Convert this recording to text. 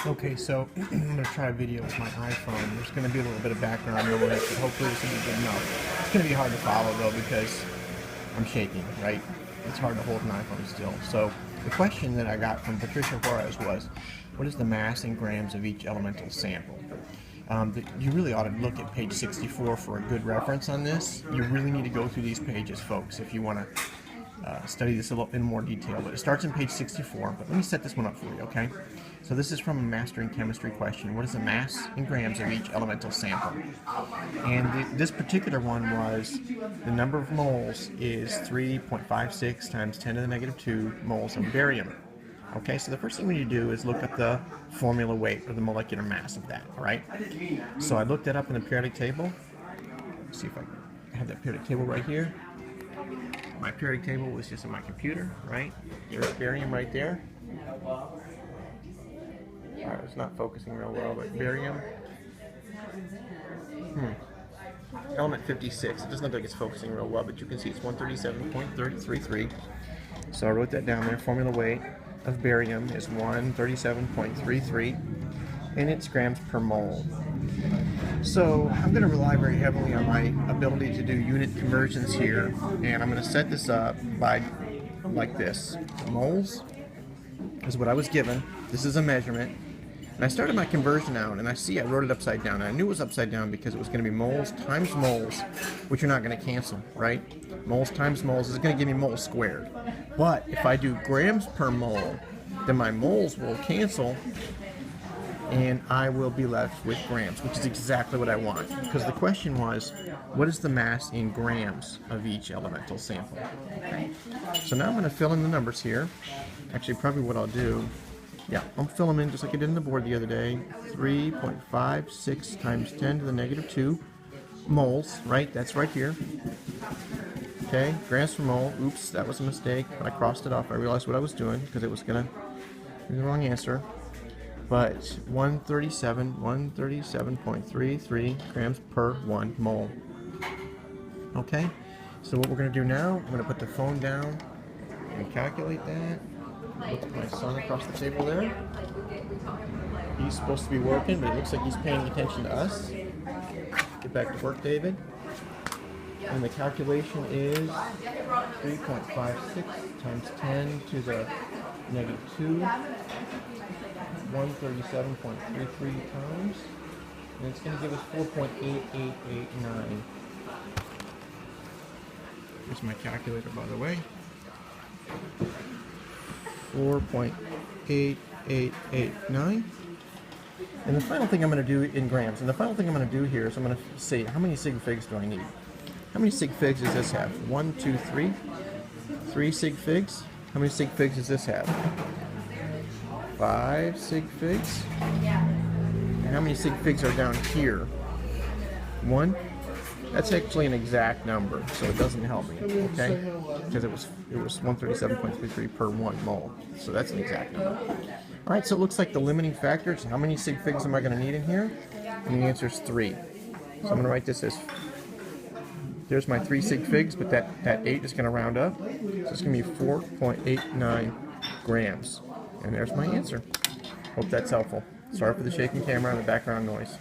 Okay, so I'm going to try a video with my iPhone. There's going to be a little bit of background noise, but hopefully this will be good enough. It's going to be hard to follow though because I'm shaking, right? It's hard to hold an iPhone still. So the question that I got from Patricia Juarez was, what is the mass in grams of each elemental sample? You really ought to look at page 64 for a good reference on this. You really need to go through these pages, folks, if you want to study this a little in more detail. But it starts on page 64. But let me set this one up for you, okay? So this is from a Mastering Chemistry question. What is the mass in grams of each elemental sample? And this particular one was the number of moles is 3.56 times 10 to the negative 2 moles of barium. Okay, so the first thing we need to do is look at the formula weight or the molecular mass of that, all right? So I looked that up in the periodic table. Let's see if I have that periodic table right here. My periodic table was just in my computer, right? There's barium right there. All right, it's not focusing real well, but barium. Element 56. It doesn't look like it's focusing real well, but you can see it's 137.33. So I wrote that down there. Formula weight of barium is 137.33, and it's grams per mole. So I'm going to rely very heavily on my ability to do unit conversions here, and I'm going to set this up by like this. Moles is what I was given. This is a measurement. And I started my conversion out, and I wrote it upside down. And I knew it was upside down because it was going to be moles times moles, which are not going to cancel, right? Moles times moles is going to give me moles squared. But if I do grams per mole, then my moles will cancel, and I will be left with grams, which is exactly what I want. Because the question was, what is the mass in grams of each elemental sample? Okay. So now I'm going to fill in the numbers here. Actually, probably what I'll do, I'll fill them in just like I did on the board the other day. 3.56 times 10 to the negative 2 moles, right? That's right here. Okay, grams per mole. Oops, that was a mistake. I crossed it off. I realized what I was doing because it was going to be the wrong answer. But 137.33 grams per 1 mole. Okay, so what we're going to do now, I'm going to put the phone down and calculate that. Look at my son across the table there. He's supposed to be working, but it looks like he's paying attention to us. Get back to work, David. And the calculation is 3.56 times 10 to the negative 2. 137.33 times. And it's going to give us 4.8889. Here's my calculator, by the way. 4.8889. And the final thing I'm going to do in grams, and the final thing I'm going to do here is I'm going to say, how many sig figs do I need? How many sig figs does this have? 1, 2, 3. 3 sig figs. How many sig figs does this have? 5 sig figs. And how many sig figs are down here? 1. That's actually an exact number, so it doesn't help me, okay? Because it was 137.33 per 1 mole, so that's an exact number. All right, so it looks like the limiting factor is how many sig figs am I going to need in here? And the answer is 3. So I'm going to write this as, there's my 3 sig figs, but that 8 is going to round up, so it's going to be 4.89 grams. And there's my answer. Hope that's helpful. Sorry for the shaking camera and the background noise.